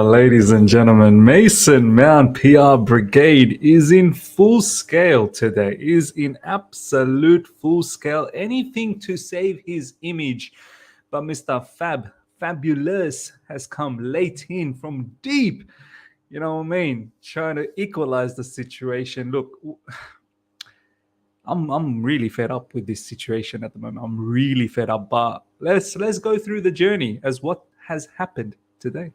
Ladies and gentlemen, Mason Mount PR Brigade is in full scale today, is in absolute full scale. Anything to save his image. But Mr. Fabulous has come late in from deep, you know what I mean, trying to equalize the situation. Look, I'm really fed up with this situation at the moment. I'm really fed up. But let's go through the journey as what has happened today.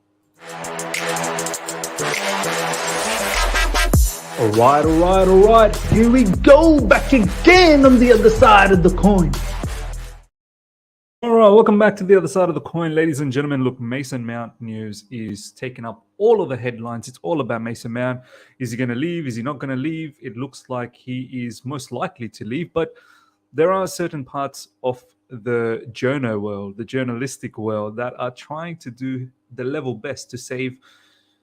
All right. Here we go, back again on the other side of the coin. All right, welcome back to the other side of the coin, ladies and gentlemen. Look, Mason Mount news is taking up all of the headlines. It's all about Mason Mount. Is he going to leave? Is he not going to leave? It looks like he is most likely to leave, but there are certain parts of the journo world, the journalistic world, that are trying to do the level best to save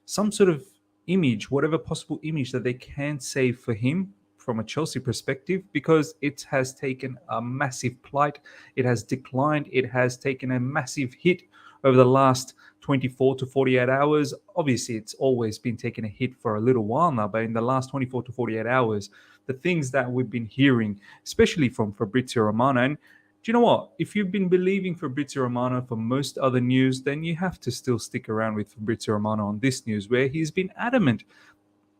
some sort of image, whatever possible image that they can save for him from a Chelsea perspective, because it has taken a massive plight. It has declined. It has taken a massive hit over the last 24 to 48 hours. Obviously, it's always been taking a hit for a little while now, but in the last 24 to 48 hours, the things that we've been hearing, especially from Fabrizio Romano, and do you know what? If you've been believing Fabrizio Romano for most other news, then you have to still stick around with Fabrizio Romano on this news, where he's been adamant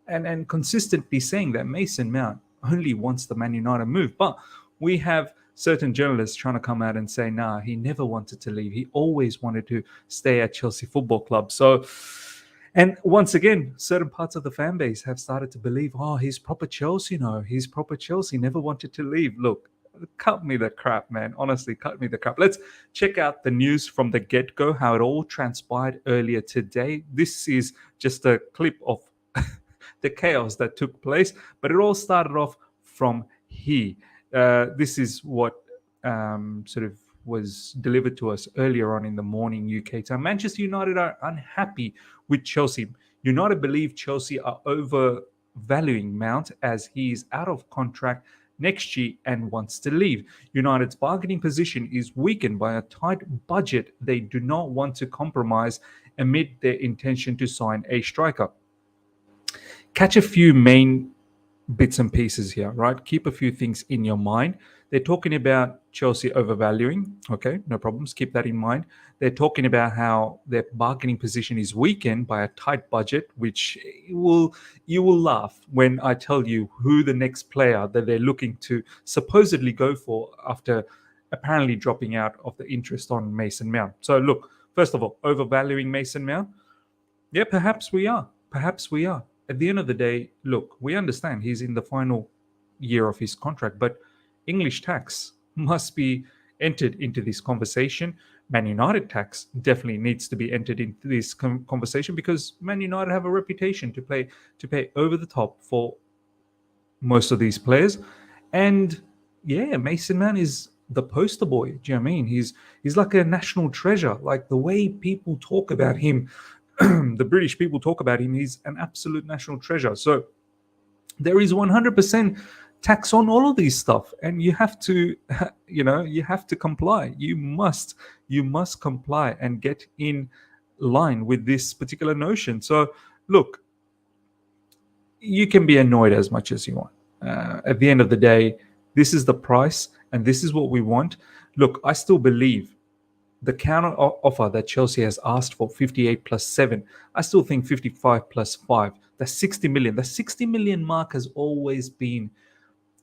and consistently saying that Mason Mount only wants the Man United move. But we have certain journalists trying to come out and say, nah, he never wanted to leave. He always wanted to stay at Chelsea Football Club. So, and once again, certain parts of the fan base have started to believe, oh, he's proper Chelsea, he's proper Chelsea, never wanted to leave. Look, cut me the crap, man. Honestly, cut me the crap. Let's check out the news from the get-go, how it all transpired earlier today. This is just a clip of the chaos that took place, but it all started off from here. This is what sort of was delivered to us earlier on in the morning UK time. Manchester United are unhappy with Chelsea. United believe Chelsea are overvaluing Mount as he is out of contract next year and wants to leave. United's bargaining position is weakened by a tight budget they do not want to compromise amid their intention to sign a striker. Catch a few main bits and pieces here, right? Keep a few things in your mind. They're talking about Chelsea overvaluing. Okay, no problems. Keep that in mind. They're talking about how their bargaining position is weakened by a tight budget, which you will laugh when I tell you who the next player that they're looking to supposedly go for after apparently dropping out of the interest on Mason Mount. So look, first of all, overvaluing Mason Mount. Yeah, perhaps we are. At the end of the day, look, we understand he's in the final year of his contract, but English tax must be entered into this conversation. Man United tax definitely needs to be entered into this conversation, because Man United have a reputation to pay over the top for most of these players. And yeah, Mason Mount is the poster boy. Do you know what I mean? He's like a national treasure. Like the way people talk about him, the British people talk about him, he's an absolute national treasure. So there is 100% tax on all of these stuff, and you have to, you have to comply. You must comply and get in line with this particular notion. So look, you can be annoyed as much as you want. At the end of the day, this is the price, and this is what we want. Look, I still believe the counter offer that Chelsea has asked for, 58 plus 7, I still think 55 plus 5, that's 60 million. The 60 million mark has always been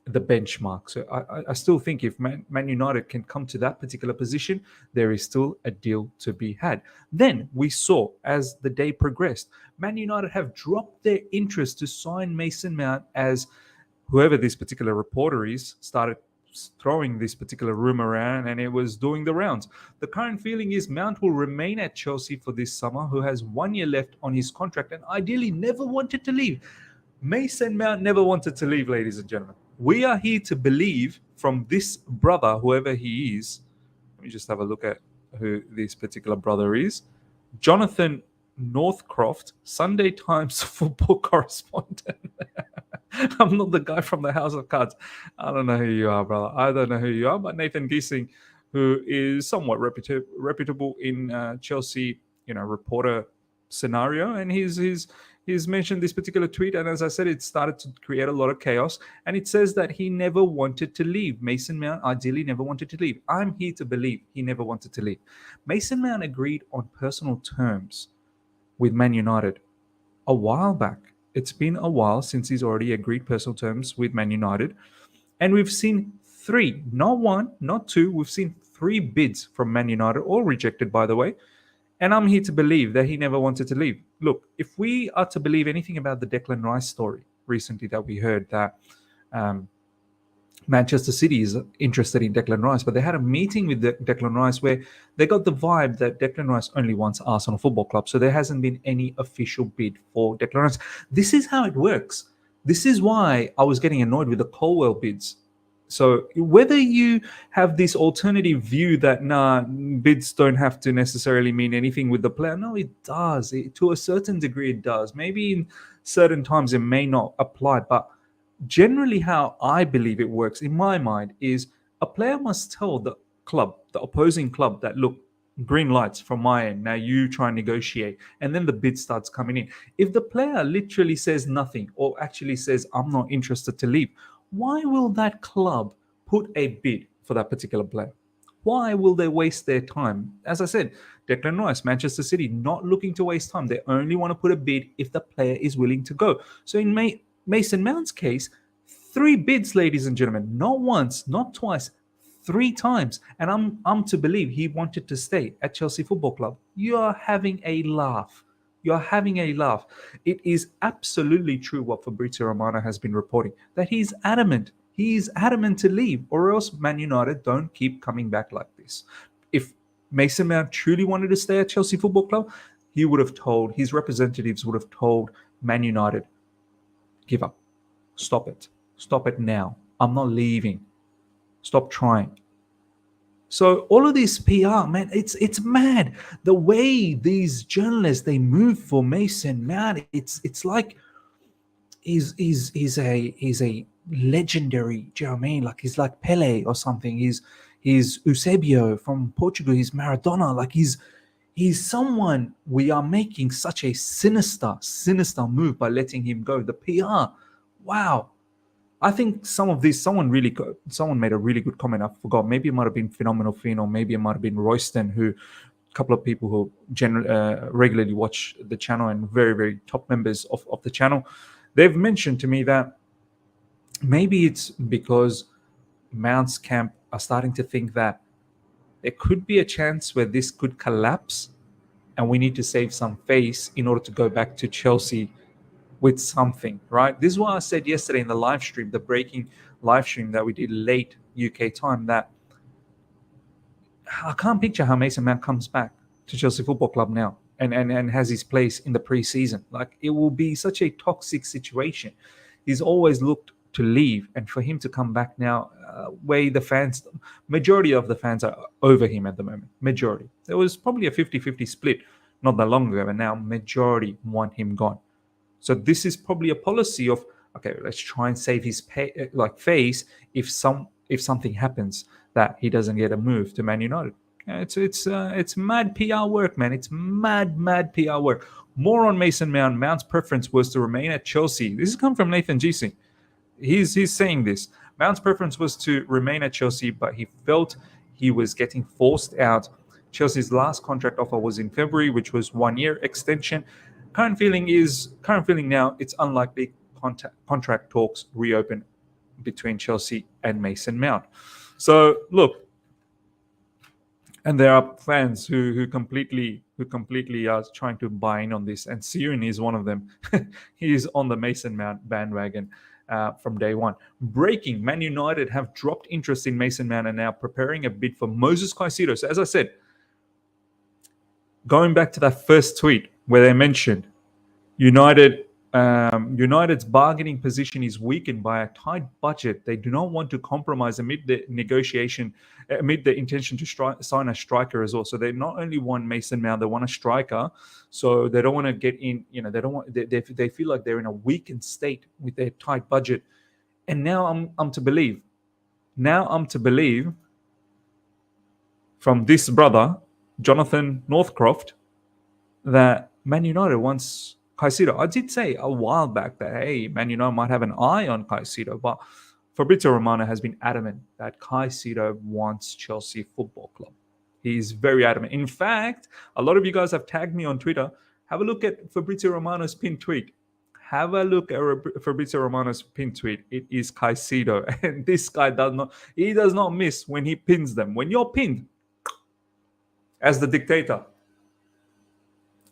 the benchmark. So I still think if Man United can come to that particular position, there is still a deal to be had. Then we saw, as the day progressed, Man United have dropped their interest to sign Mason Mount, as whoever this particular reporter is started throwing this particular rumor around, and it was doing the rounds. The current feeling is Mount will remain at Chelsea for this summer, who has 1 year left on his contract and ideally never wanted to leave. Mason Mount never wanted to leave, ladies and gentlemen. We are here to believe from this brother, whoever he is. Let me just have a look at who this particular brother is. Jonathan Northcroft, Sunday Times football correspondent. I'm not the guy from the House of Cards. I don't know who you are, brother. I don't know who you are, but Nathan Gissing who is somewhat reputable in Chelsea, reporter scenario, and he's mentioned this particular tweet, and as I said, it started to create a lot of chaos. And it says that he never wanted to leave. Mason Mount ideally never wanted to leave. I'm here to believe he never wanted to leave. Mason Mount agreed on personal terms with Man United a while back. It's been a while since he's already agreed personal terms with Man United. And we've seen three, not one, not two, we've seen three bids from Man United, all rejected, by the way. And I'm here to believe that he never wanted to leave. Look, if we are to believe anything about the Declan Rice story recently that we heard that Manchester City is interested in Declan Rice, but they had a meeting with Declan Rice where they got the vibe that Declan Rice only wants Arsenal Football Club. So there hasn't been any official bid for Declan Rice. This is how it works. This is why I was getting annoyed with the Colwell bids. So whether you have this alternative view that bids don't have to necessarily mean anything with the player, no, it does. To a certain degree, it does. Maybe in certain times it may not apply, but generally how I believe it works in my mind is a player must tell the club, the opposing club, that look, green lights from my end. Now you try and negotiate, and then the bid starts coming in. If the player literally says nothing or actually says, I'm not interested to leave, why will that club put a bid for that particular player? Why will they waste their time? As I said, Declan Rice, Manchester City, not looking to waste time. They only want to put a bid if the player is willing to go. So in Mason Mount's case, 3 bids, ladies and gentlemen, not once, not twice, 3 times. And I'm to believe he wanted to stay at Chelsea Football Club. You are having a laugh. You're having a laugh. It is absolutely true what Fabrizio Romano has been reporting, that he's adamant. He's adamant to leave, or else Man United don't keep coming back like this. If Mason Mount truly wanted to stay at Chelsea Football Club, he would have told, his representatives would have told Man United, give up. Stop it. Stop it now. I'm not leaving. Stop trying. So all of this PR, man, it's mad. The way these journalists, they move for Mason Mount, it's like he's a legendary. Do you know what I mean? Like he's like Pele or something. He's Eusebio from Portugal. He's Maradona. Like he's someone. We are making such a sinister move by letting him go. The PR, wow. I think someone made a really good comment. I forgot. Maybe it might have been Phenomenal Finn, or maybe it might have been Royston, who a couple of people who regularly watch the channel and very, very top members of the channel. They've mentioned to me that maybe it's because Mount's camp are starting to think that there could be a chance where this could collapse and we need to save some face in order to go back to Chelsea with something, right? This is what I said yesterday in the live stream, the breaking live stream that we did late UK time, that I can't picture how Mason Mount comes back to Chelsea Football Club now and has his place in the preseason. Like, it will be such a toxic situation. He's always looked to leave, and for him to come back now, majority of the fans are over him at the moment. Majority. There was probably a 50-50 split not that long ago, and now majority want him gone. So this is probably a policy of, okay, let's try and save his face if something happens that he doesn't get a move to Man United. It's mad PR work, man. It's mad PR work. More on Mason Mount. Mount's preference was to remain at Chelsea. This has come from Nathan Gissing. He's saying this. Mount's preference was to remain at Chelsea, but he felt he was getting forced out. Chelsea's last contract offer was in February, which was 1-year extension. Current feeling now it's unlikely contract talks reopen between Chelsea and Mason Mount. So look, and there are fans who completely are trying to buy in on this, and Siren is one of them. He is on the Mason Mount bandwagon from day one. Breaking: Man United have dropped interest in Mason Mount and now preparing a bid for Moses Caicedo. So as I said, going back to that first tweet where they mentioned United's bargaining position is weakened by a tight budget. They do not want to compromise amid the intention to sign a striker as well. So they not only want Mason Mount, they want a striker. So they don't want to get in. They don't want. They feel like they're in a weakened state with their tight budget. And now I'm to believe. from this brother, Jonathan Northcroft, that Man United wants Caicedo. I did say a while back that, hey, Man United might have an eye on Caicedo, but Fabrizio Romano has been adamant that Caicedo wants Chelsea Football Club. He's very adamant. In fact, a lot of you guys have tagged me on Twitter. Have a look at Fabrizio Romano's pinned tweet. Have a look at Fabrizio Romano's pinned tweet. It is Caicedo. And this guy does not miss when he pins them. When you're pinned as the dictator,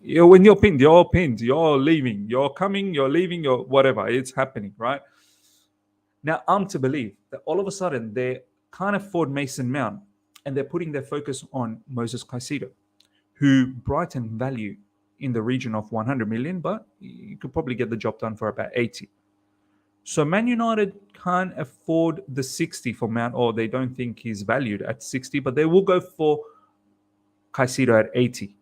when you're pinned, you're leaving, you're coming, you're leaving, you're whatever, it's happening, right? Now, I'm to believe that all of a sudden they can't afford Mason Mount and they're putting their focus on Moses Caicedo, who Brighton value in the region of 100 million, but you could probably get the job done for about 80. So Man United can't afford the 60 for Mount, or they don't think he's valued at 60, but they will go for Caicedo at 80.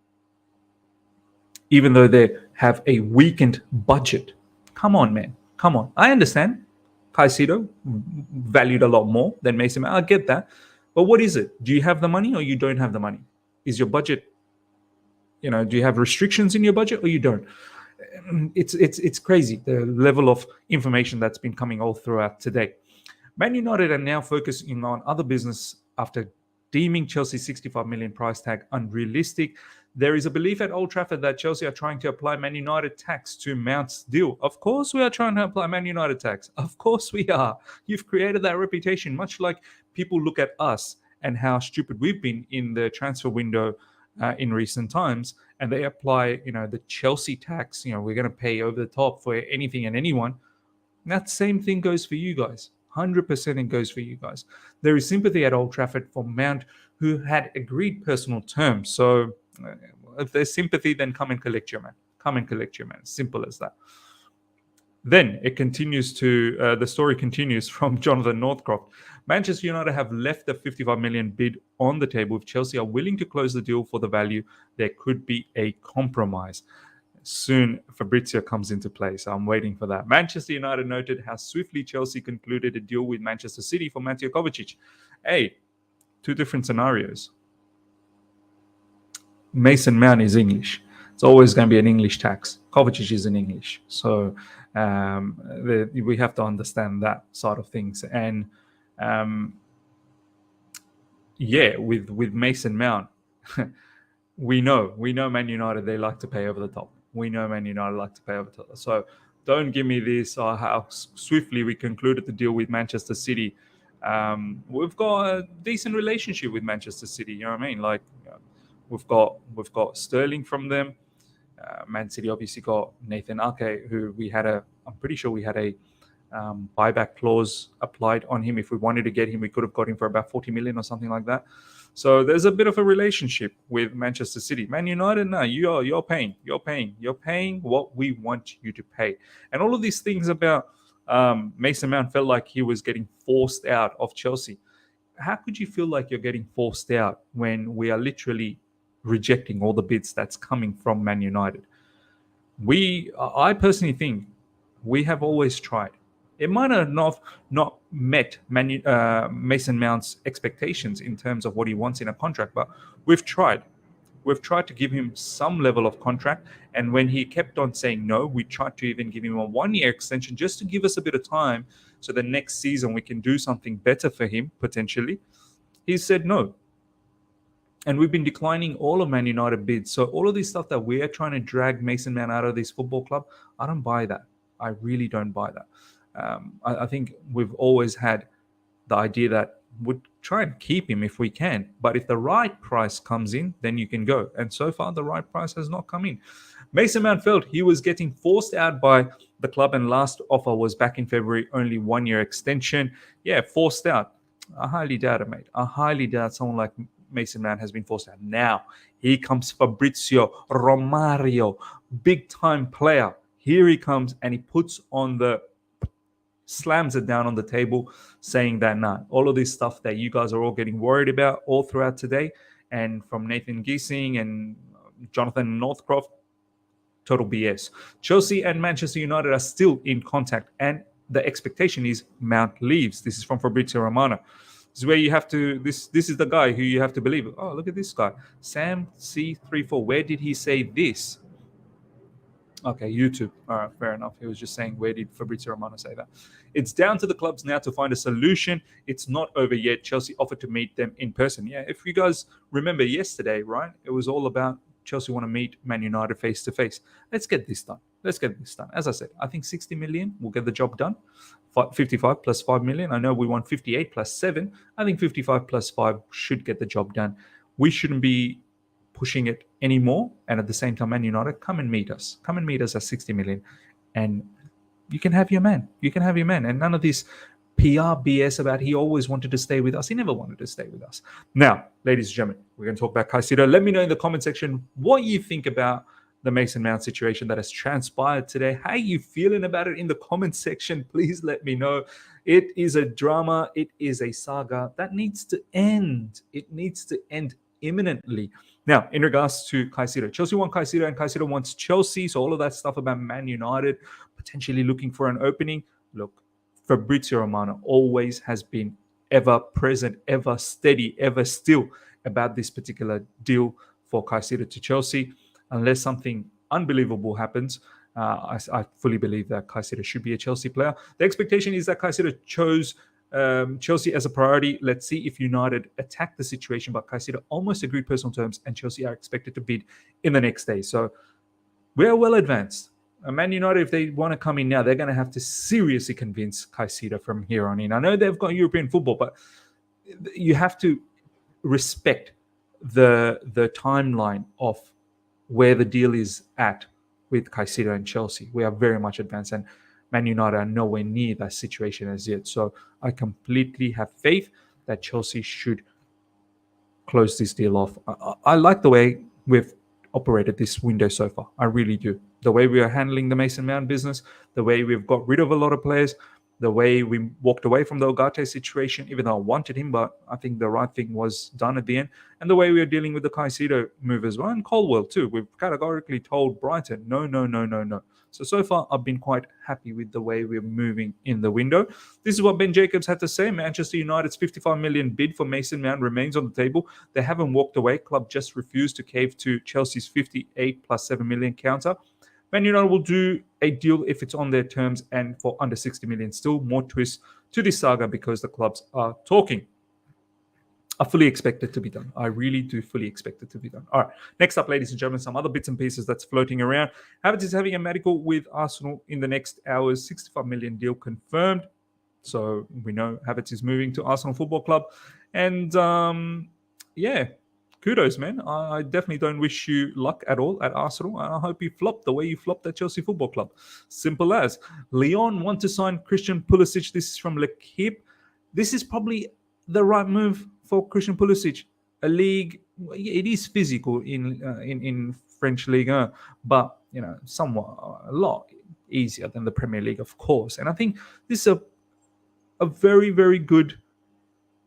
Even though they have a weakened budget. Come on, man. Come on. I understand Caicedo valued a lot more than Mason Mount. I get that. But what is it? Do you have the money or you don't have the money? Is your budget, do you have restrictions in your budget or you don't? It's crazy, the level of information that's been coming all throughout today. Man United are now focusing on other business after deeming Chelsea's 65 million price tag unrealistic. There is a belief at Old Trafford that Chelsea are trying to apply Man United tax to Mount's deal. Of course we are trying to apply Man United tax. Of course we are. You've created that reputation, much like people look at us and how stupid we've been in the transfer window in recent times, and they apply, the Chelsea tax. We're going to pay over the top for anything and anyone. And that same thing goes for you guys. 100% it goes for you guys. There is sympathy at Old Trafford for Mount, who had agreed personal terms. So if there's sympathy, then come and collect your man. Come and collect your man. Simple as that. Then it continues the story continues from Jonathan Northcroft. Manchester United have left the 55 million bid on the table. If Chelsea are willing to close the deal for the value, there could be a compromise. Soon Fabrizio comes into play, so I'm waiting for that. Manchester United noted how swiftly Chelsea concluded a deal with Manchester City for Mateo Kovacic. Hey, two different scenarios. Mason Mount is English. It's always going to be an English tax. Kovacic is in English. So we have to understand that sort of things. And with Mason Mount, we know Man United, they like to pay over the top. We know Man United like to pay over the top. So don't give me this how swiftly we concluded the deal with Manchester City. We've got a decent relationship with Manchester City. You know what I mean? Like we've got Sterling from them. Man City obviously got Nathan Ake, who I'm pretty sure we had a buyback clause applied on him. If we wanted to get him, we could have got him for about 40 million or something like that. So there's a bit of a relationship with Manchester City. Man United, no, you're paying what we want you to pay. And all of these things about Mason Mount felt like he was getting forced out of Chelsea. How could you feel like you're getting forced out when we are literally rejecting all the bids that's coming from Man United? I personally think we have always tried. It might have not met Mason Mount's expectations in terms of what he wants in a contract, but we've tried. We've tried to give him some level of contract, and when he kept on saying no, we tried to even give him a 1-year extension just to give us a bit of time so the next season we can do something better for him, potentially. He said no. And we've been declining all of Man United bids. So all of this stuff that we're trying to drag Mason Mount out of this football club, I don't buy that. I really don't buy that. I think we've always had the idea that we'd try and keep him if we can. But if the right price comes in, then you can go. And so far, the right price has not come in. Mason Mount felt he was getting forced out by the club, and last offer was back in February, only 1-year extension. Yeah, forced out. I highly doubt it, mate. I highly doubt someone like Mason Mount has been forced out. Now, here comes Fabrizio Romario, big-time player. Here he comes, and he slams it down on the table, saying that, nah, all of this stuff that you guys are all getting worried about all throughout today, and from Nathan Gissing and Jonathan Northcroft, total BS. Chelsea and Manchester United are still in contact, and the expectation is Mount leaves. This is from Fabrizio Romano. This is where you have to. This is the guy who you have to believe. Oh, look at this guy, Sam C34. Where did he say this? Okay, YouTube. All right, fair enough. He was just saying, where did Fabrizio Romano say that? It's down to the clubs now to find a solution. It's not over yet. Chelsea offered to meet them in person. Yeah, if you guys remember yesterday, right? It was all about Chelsea want to meet Man United face to face. Let's get this done. Let's get this done. As I said, I think 60 million will get the job done. 55 plus 5 million. I know we want 58 plus 7. I think 55 plus 5 should get the job done. We shouldn't be pushing it anymore. And at the same time, Man United, come and meet us. Come and meet us at 60 million. And you can have your man. You can have your man. And none of this PR BS about he always wanted to stay with us. He never wanted to stay with us. Now, ladies and gentlemen, we're going to talk about Caicedo. Let me know in the comment section what you think about the Mason Mount situation that has transpired today. How are you feeling about it in the comment section? Please let me know. It is a drama. It is a saga that needs to end. It needs to end imminently. Now, in regards to Caicedo, Chelsea want Caicedo and Caicedo wants Chelsea. So all of that stuff about Man United potentially looking for an opening. Look, Fabrizio Romano always has been ever present, ever steady, ever still about this particular deal for Caicedo to Chelsea. Unless something unbelievable happens, I fully believe that Caicedo should be a Chelsea player. The expectation is that Caicedo chose Chelsea as a priority. Let's see if United attack the situation, but Caicedo almost agreed personal terms and Chelsea are expected to bid in the next day. So we are well advanced. Man United, if they want to come in now, they're going to have to seriously convince Caicedo from here on in. I know they've got European football, but you have to respect the timeline of where the deal is at with Caicedo and Chelsea. We are very much advanced, and Man United are nowhere near that situation as yet. So I completely have faith that Chelsea should close this deal off. I like the way we've operated this window so far. I really do. The way we are handling the Mason Mount business, the way we've got rid of a lot of players, the way we walked away from the Ugarte situation, even though I wanted him, but I think the right thing was done at the end, and the way we are dealing with the Caicedo move as well, and Colwell too. We've categorically told Brighton, no. So far, I've been quite happy with the way we're moving in the window. This is what Ben Jacobs had to say. Manchester United's 55 million bid for Mason Mount remains on the table. They haven't walked away. Club just refused to cave to Chelsea's 58 plus 7 million counter. Man United will do a deal if it's on their terms and for under 60 million. Still more twists to this saga because the clubs are talking. I fully expect it to be done. I really do fully expect it to be done. All right. Next up, ladies and gentlemen, some other bits and pieces that's floating around. Havertz is having a medical with Arsenal in the next hours. 65 million deal confirmed. So we know Havertz is moving to Arsenal Football Club. And yeah, kudos, man. I definitely don't wish you luck at all at Arsenal. I hope you flop the way you flopped at Chelsea Football Club. Simple as. Lyon want to sign Christian Pulisic. This is from L'Equipe. This is probably the right move for Christian Pulisic. A league, it is physical in French Ligue 1, but somewhat a lot easier than the Premier League, of course. And I think this is a very, very good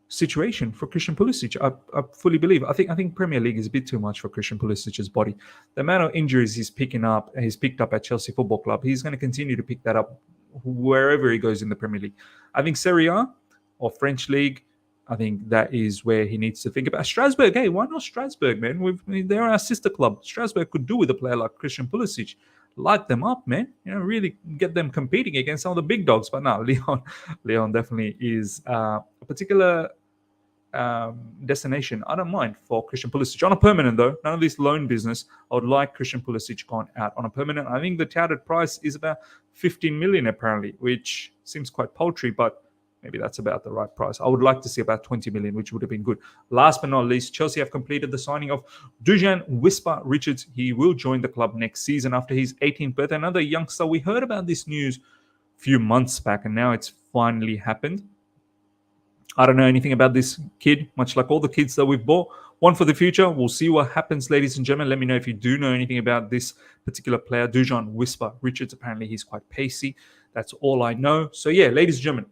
situation for Christian Pulisic. I fully believe. I think Premier League is a bit too much for Christian Pulisic's body. The amount of injuries he's picked up at Chelsea Football Club, he's going to continue to pick that up wherever he goes in the Premier League. I think Serie A or French League, I think that is where he needs to think about. Strasbourg, hey, why not Strasbourg, man? They're our sister club. Strasbourg could do with a player like Christian Pulisic. Light them up, man. Really get them competing against some of the big dogs. But no, Lyon definitely is a particular destination. I don't mind for Christian Pulisic. On a permanent, though, none of this loan business. I would like Christian Pulisic gone out on a permanent. I think the touted price is about 15 million, apparently, which seems quite paltry, but maybe that's about the right price. I would like to see about 20 million, which would have been good. Last but not least, Chelsea have completed the signing of Dujan Whisper Richards. He will join the club next season after his 18th birthday. Another youngster. We heard about this news a few months back, and now it's finally happened. I don't know anything about this kid, much like all the kids that we've bought. One for the future. We'll see what happens, ladies and gentlemen. Let me know if you do know anything about this particular player, Dujan Whisper Richards. Apparently, he's quite pacey. That's all I know. So, yeah, ladies and gentlemen,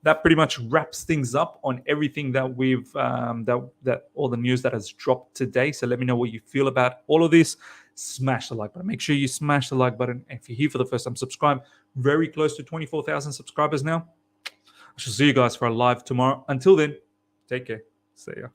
that pretty much wraps things up on everything that we've that all the news that has dropped today. So let me know what you feel about all of this. Smash the like button. Make sure you smash the like button. And if you're here for the first time, subscribe. Very close to 24,000 subscribers now. I shall see you guys for a live tomorrow. Until then, Take care. See ya.